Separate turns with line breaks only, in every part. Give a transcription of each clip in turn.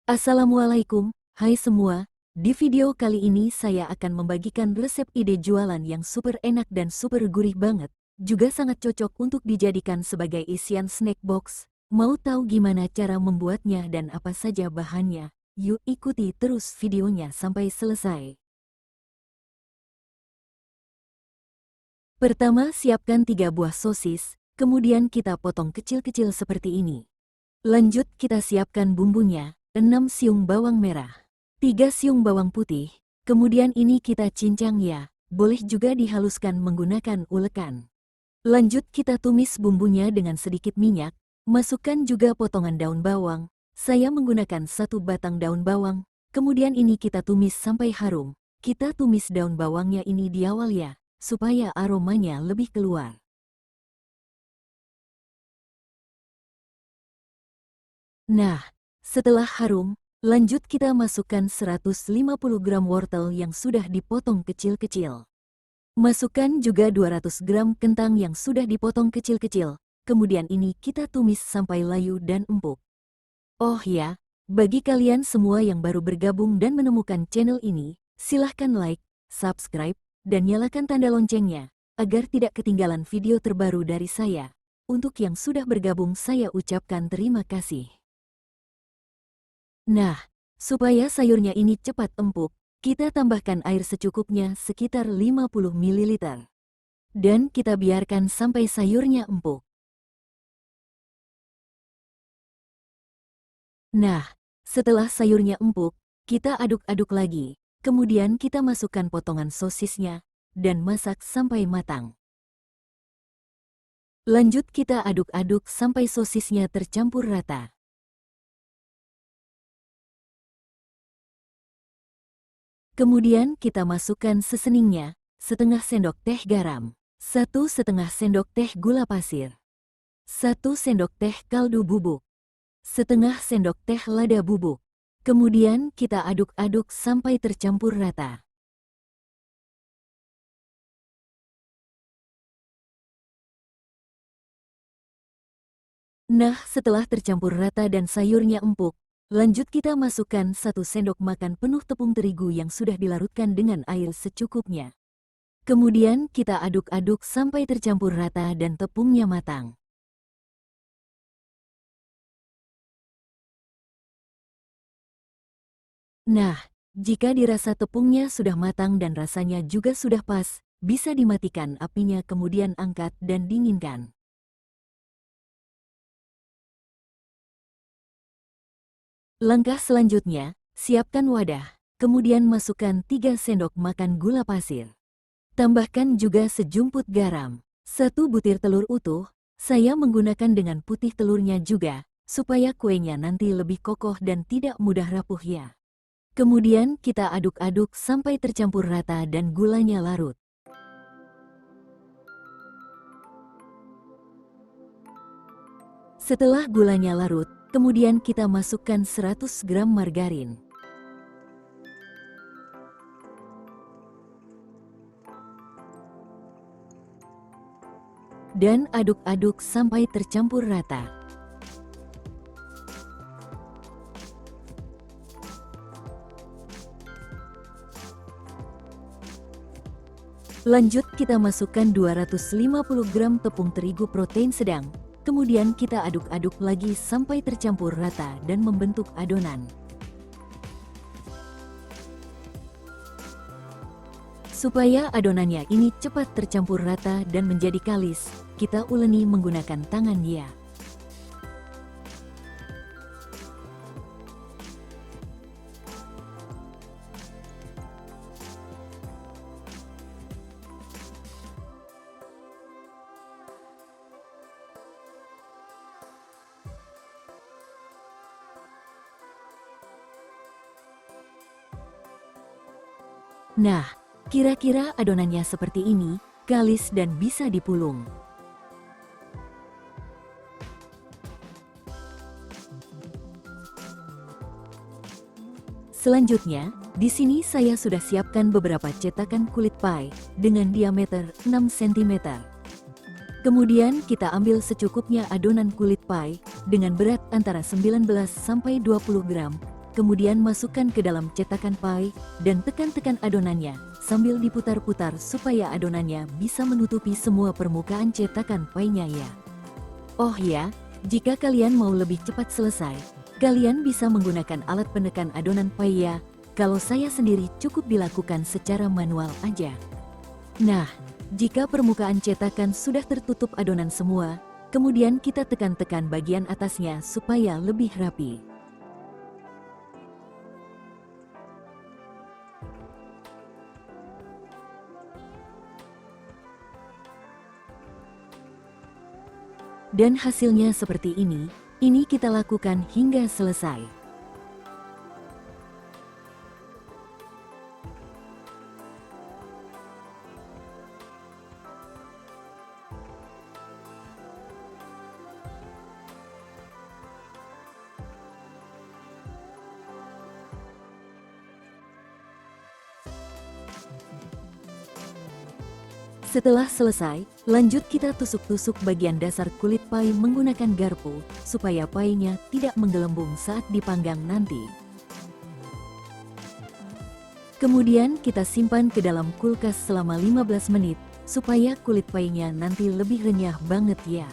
Assalamualaikum, hai semua. Di video kali ini saya akan membagikan resep ide jualan yang super enak dan super gurih banget. Juga sangat cocok untuk dijadikan sebagai isian snack box. Mau tahu gimana cara membuatnya dan apa saja bahannya? Yuk ikuti terus videonya sampai selesai. Pertama, siapkan 3 buah sosis, kemudian kita potong kecil-kecil seperti ini. Lanjut kita siapkan bumbunya, 6 siung bawang merah, 3 siung bawang putih, kemudian ini kita cincang ya, boleh juga dihaluskan menggunakan ulekan. Lanjut kita tumis bumbunya dengan sedikit minyak, masukkan juga potongan daun bawang, saya menggunakan 1 batang daun bawang, kemudian ini kita tumis sampai harum. Kita tumis daun bawangnya ini di awal ya, supaya aromanya lebih keluar. Nah, setelah harum, lanjut kita masukkan 150 gram wortel yang sudah dipotong kecil-kecil. Masukkan juga 200 gram kentang yang sudah dipotong kecil-kecil, kemudian ini kita tumis sampai layu dan empuk. Oh ya, bagi kalian semua yang baru bergabung dan menemukan channel ini, silahkan like, subscribe, dan nyalakan tanda loncengnya, agar tidak ketinggalan video terbaru dari saya. Untuk yang sudah bergabung saya ucapkan terima kasih. Nah, supaya sayurnya ini cepat empuk, kita tambahkan air secukupnya sekitar 50 ml. Dan kita biarkan sampai sayurnya empuk. Nah, setelah sayurnya empuk, kita aduk-aduk lagi. Kemudian kita masukkan potongan sosisnya, dan masak sampai matang. Lanjut kita aduk-aduk sampai sosisnya tercampur rata. Kemudian kita masukkan seseningnya, setengah sendok teh garam, 1,5 sendok teh gula pasir, 1 sendok teh kaldu bubuk, setengah sendok teh lada bubuk. Kemudian kita aduk-aduk sampai tercampur rata. Nah, setelah tercampur rata dan sayurnya empuk, lanjut kita masukkan 1 sendok makan penuh tepung terigu yang sudah dilarutkan dengan air secukupnya. Kemudian kita aduk-aduk sampai tercampur rata dan tepungnya matang. Nah, jika dirasa tepungnya sudah matang dan rasanya juga sudah pas, bisa dimatikan apinya kemudian angkat dan dinginkan. Langkah selanjutnya, siapkan wadah, kemudian masukkan 3 sendok makan gula pasir. Tambahkan juga sejumput garam, 1 butir telur utuh, saya menggunakan dengan putih telurnya juga, supaya kuenya nanti lebih kokoh dan tidak mudah rapuh ya. Kemudian kita aduk-aduk sampai tercampur rata dan gulanya larut. Setelah gulanya larut, kemudian kita masukkan 100 gram margarin. Dan aduk-aduk sampai tercampur rata. Lanjut kita masukkan 250 gram tepung terigu protein sedang. Kemudian kita aduk-aduk lagi sampai tercampur rata dan membentuk adonan. Supaya adonannya ini cepat tercampur rata dan menjadi kalis, kita uleni menggunakan tangan ya. Nah, kira-kira adonannya seperti ini, kalis dan bisa dipulung. Selanjutnya, di sini saya sudah siapkan beberapa cetakan kulit pie dengan diameter 6 cm. Kemudian kita ambil secukupnya adonan kulit pie dengan berat antara 19 sampai 20 gram. kemudian masukkan ke dalam cetakan pie, dan tekan-tekan adonannya, sambil diputar-putar supaya adonannya bisa menutupi semua permukaan cetakan pie-nya ya. Oh ya, jika kalian mau lebih cepat selesai, kalian bisa menggunakan alat penekan adonan pie ya, kalau saya sendiri cukup dilakukan secara manual aja. Nah, jika permukaan cetakan sudah tertutup adonan semua, kemudian kita tekan-tekan bagian atasnya supaya lebih rapi. Dan hasilnya seperti ini kita lakukan hingga selesai. Setelah selesai, lanjut kita tusuk-tusuk bagian dasar kulit pie menggunakan garpu, supaya pie-nya tidak menggelembung saat dipanggang nanti. Kemudian kita simpan ke dalam kulkas selama 15 menit, supaya kulit pie-nya nanti lebih renyah banget ya.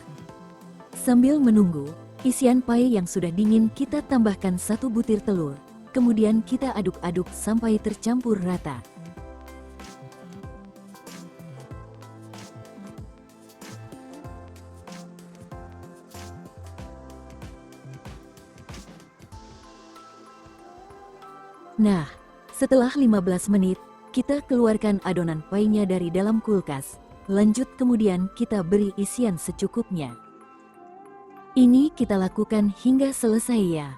Sambil menunggu, isian pie yang sudah dingin kita tambahkan 1 butir telur, kemudian kita aduk-aduk sampai tercampur rata. Nah, setelah 15 menit, kita keluarkan adonan pie-nya dari dalam kulkas. Lanjut kemudian kita beri isian secukupnya. Ini kita lakukan hingga selesai ya.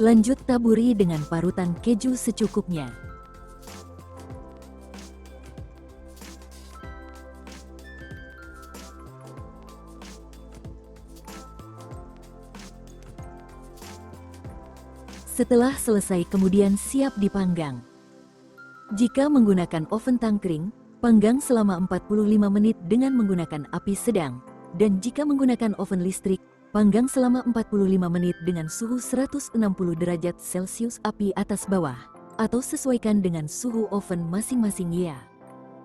Lanjut taburi dengan parutan keju secukupnya. Setelah selesai kemudian siap dipanggang. Jika menggunakan oven tangkring, panggang selama 45 menit dengan menggunakan api sedang. Dan jika menggunakan oven listrik, panggang selama 45 menit dengan suhu 160 derajat Celcius api atas bawah. Atau sesuaikan dengan suhu oven masing-masing ya.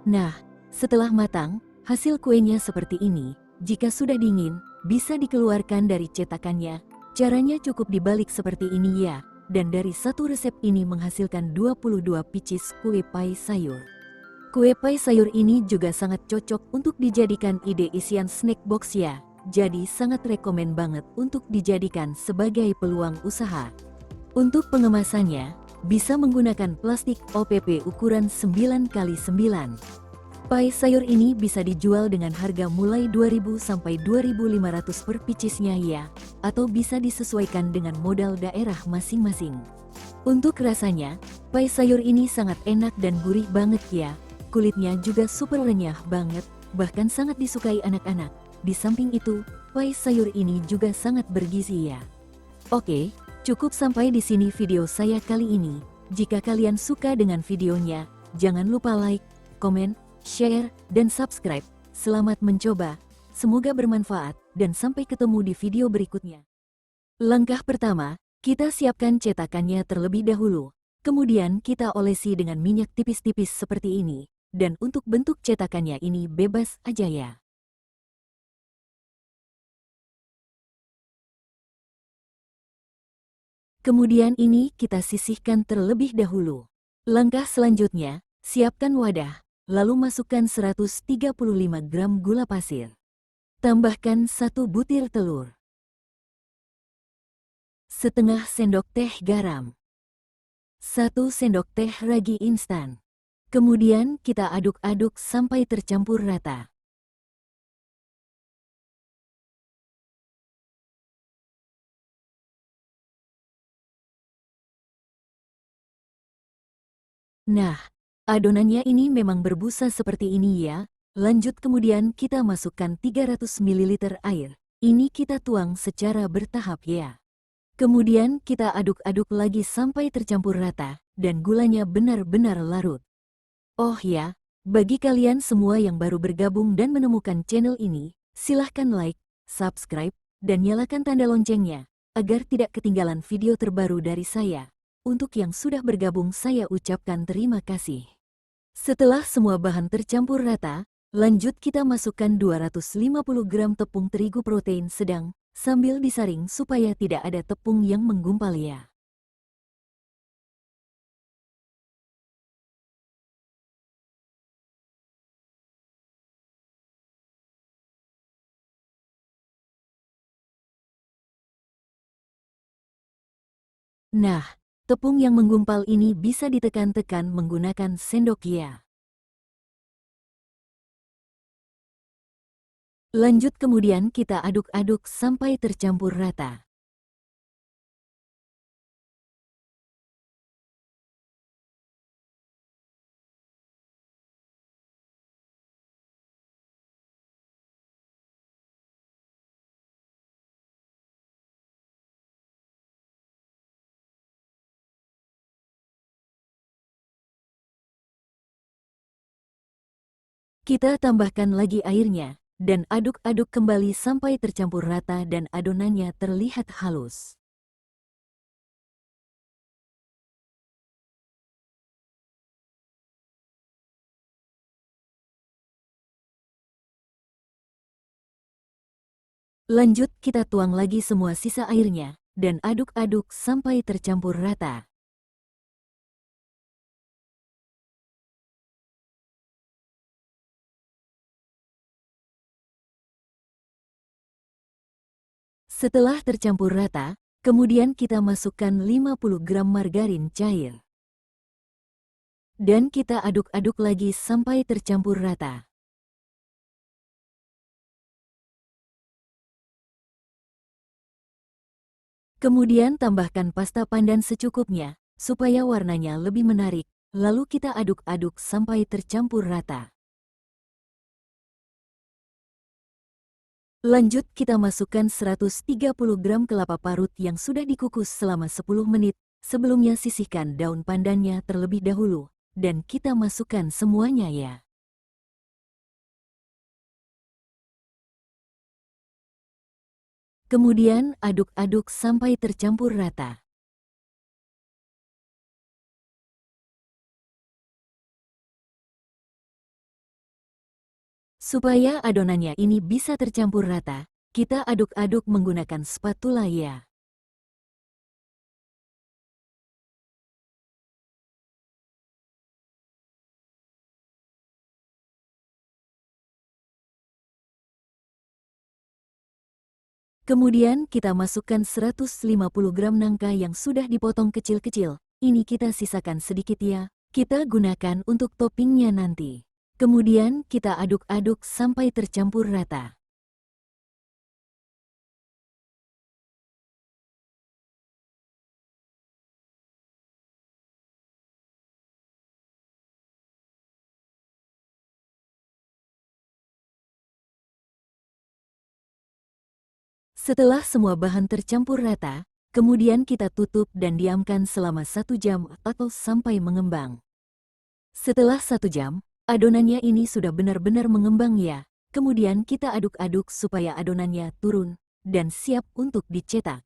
Nah, setelah matang, hasil kuenya seperti ini. Jika sudah dingin, bisa dikeluarkan dari cetakannya. Caranya cukup dibalik seperti ini ya. Dan dari satu resep ini menghasilkan 22 pieces kue pie sayur. Kue pie sayur ini juga sangat cocok untuk dijadikan ide isian snack box ya. Jadi sangat rekomen banget untuk dijadikan sebagai peluang usaha. Untuk pengemasannya, bisa menggunakan plastik OPP ukuran 9x9. Pie sayur ini bisa dijual dengan harga mulai 2.000 sampai 2.500 per piecesnya ya, atau bisa disesuaikan dengan modal daerah masing-masing. Untuk rasanya, pie sayur ini sangat enak dan gurih banget ya, kulitnya juga super renyah banget, bahkan sangat disukai anak-anak. Di samping itu, pie sayur ini juga sangat bergizi ya. Oke, cukup sampai di sini video saya kali ini. Jika kalian suka dengan videonya, jangan lupa like, komen, share, dan subscribe. Selamat mencoba, semoga bermanfaat, dan sampai ketemu di video berikutnya. Langkah pertama, kita siapkan cetakannya terlebih dahulu. Kemudian kita olesi dengan minyak tipis-tipis seperti ini. Dan untuk bentuk cetakannya ini bebas aja ya. Kemudian ini kita sisihkan terlebih dahulu. Langkah selanjutnya, siapkan wadah. Lalu masukkan 135 gram gula pasir. Tambahkan 1 butir telur. Setengah sendok teh garam. 1 sendok teh ragi instan. Kemudian kita aduk-aduk sampai tercampur rata. Nah, adonannya ini memang berbusa seperti ini ya. Lanjut kemudian kita masukkan 300 ml air. Ini kita tuang secara bertahap ya. Kemudian kita aduk-aduk lagi sampai tercampur rata dan gulanya benar-benar larut. Oh ya, Bagi kalian semua yang baru bergabung dan menemukan channel ini, silahkan like, subscribe, dan nyalakan tanda loncengnya, agar tidak ketinggalan video terbaru dari saya. Untuk yang sudah bergabung saya ucapkan terima kasih. Setelah semua bahan tercampur rata, lanjut kita masukkan 250 gram tepung terigu protein sedang, sambil disaring supaya tidak ada tepung yang menggumpal ya. Nah, tepung yang menggumpal ini bisa ditekan-tekan menggunakan sendok ya. Lanjut kemudian kita aduk-aduk sampai tercampur rata. Kita tambahkan lagi airnya, dan aduk-aduk kembali sampai tercampur rata dan adonannya terlihat halus. Lanjut kita tuang lagi semua sisa airnya, dan aduk-aduk sampai tercampur rata. Setelah tercampur rata, kemudian kita masukkan 50 gram margarin cair. Dan kita aduk-aduk lagi sampai tercampur rata. Kemudian tambahkan pasta pandan secukupnya, supaya warnanya lebih menarik, lalu kita aduk-aduk sampai tercampur rata. Lanjut kita masukkan 130 gram kelapa parut yang sudah dikukus selama 10 menit, sebelumnya sisihkan daun pandannya terlebih dahulu, dan kita masukkan semuanya ya. Kemudian aduk-aduk sampai tercampur rata. Supaya adonannya ini bisa tercampur rata, kita aduk-aduk menggunakan spatula ya. Kemudian kita masukkan 150 gram nangka yang sudah dipotong kecil-kecil. Ini kita sisakan sedikit ya, kita gunakan untuk toppingnya nanti. Kemudian kita aduk-aduk sampai tercampur rata. Setelah semua bahan tercampur rata, kemudian kita tutup dan diamkan selama 1 jam atau sampai mengembang. Setelah 1 jam, adonannya ini sudah benar-benar mengembang ya. Kemudian kita aduk-aduk supaya adonannya turun dan siap untuk dicetak.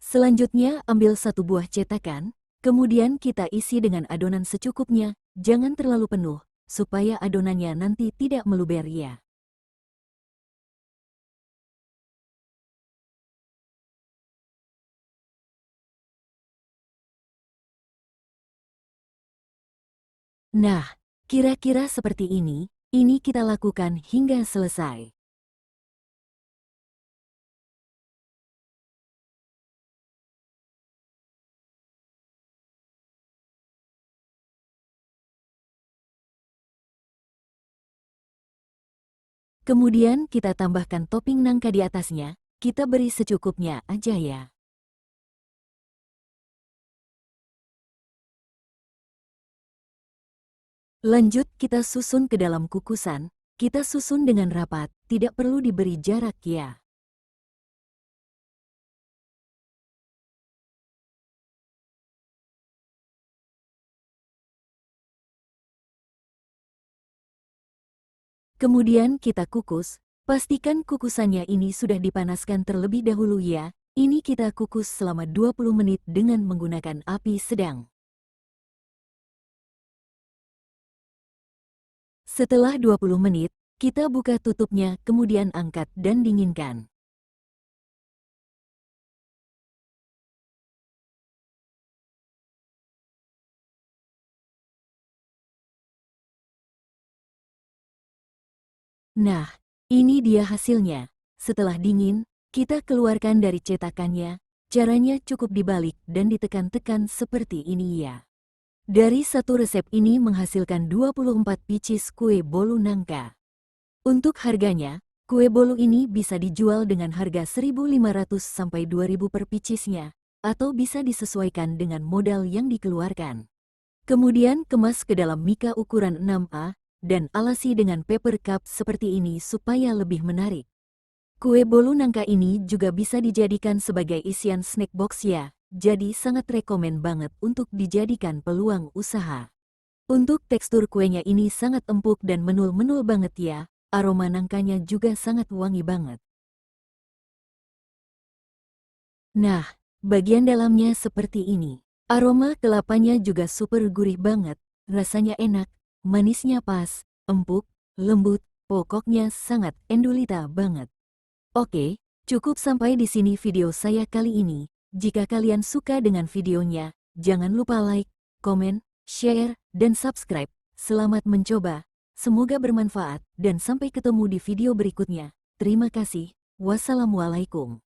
Selanjutnya ambil 1 buah cetakan, kemudian kita isi dengan adonan secukupnya, jangan terlalu penuh, supaya adonannya nanti tidak meluber ya. Nah, kira-kira seperti ini kita lakukan hingga selesai. Kemudian kita tambahkan topping nangka di atasnya, kita beri secukupnya aja ya. Lanjut kita susun ke dalam kukusan, kita susun dengan rapat, tidak perlu diberi jarak ya. Kemudian kita kukus. Pastikan kukusannya ini sudah dipanaskan terlebih dahulu ya. Ini kita kukus selama 20 menit dengan menggunakan api sedang. Setelah 20 menit, kita buka tutupnya kemudian angkat dan dinginkan. Nah, ini dia hasilnya. Setelah dingin, kita keluarkan dari cetakannya. Caranya cukup dibalik dan ditekan-tekan seperti ini ya. Dari satu resep ini menghasilkan 24 pieces kue bolu nangka. Untuk harganya, kue bolu ini bisa dijual dengan harga 1.500 sampai 2.000 per piecesnya, atau bisa disesuaikan dengan modal yang dikeluarkan. Kemudian kemas ke dalam mika ukuran 6A, dan alasi dengan paper cup seperti ini supaya lebih menarik. Kue bolu nangka ini juga bisa dijadikan sebagai isian snack box ya, jadi sangat rekomen banget untuk dijadikan peluang usaha. Untuk tekstur kuenya ini sangat empuk dan menul-menul banget ya, aroma nangkanya juga sangat wangi banget. Nah, bagian dalamnya seperti ini. Aroma kelapanya juga super gurih banget, rasanya enak, manisnya pas, empuk, lembut, pokoknya sangat endulita banget. Oke, cukup sampai di sini video saya kali ini. Jika kalian suka dengan videonya, jangan lupa like, komen, share, dan subscribe. Selamat mencoba, semoga bermanfaat, dan sampai ketemu di video berikutnya. Terima kasih, wassalamualaikum.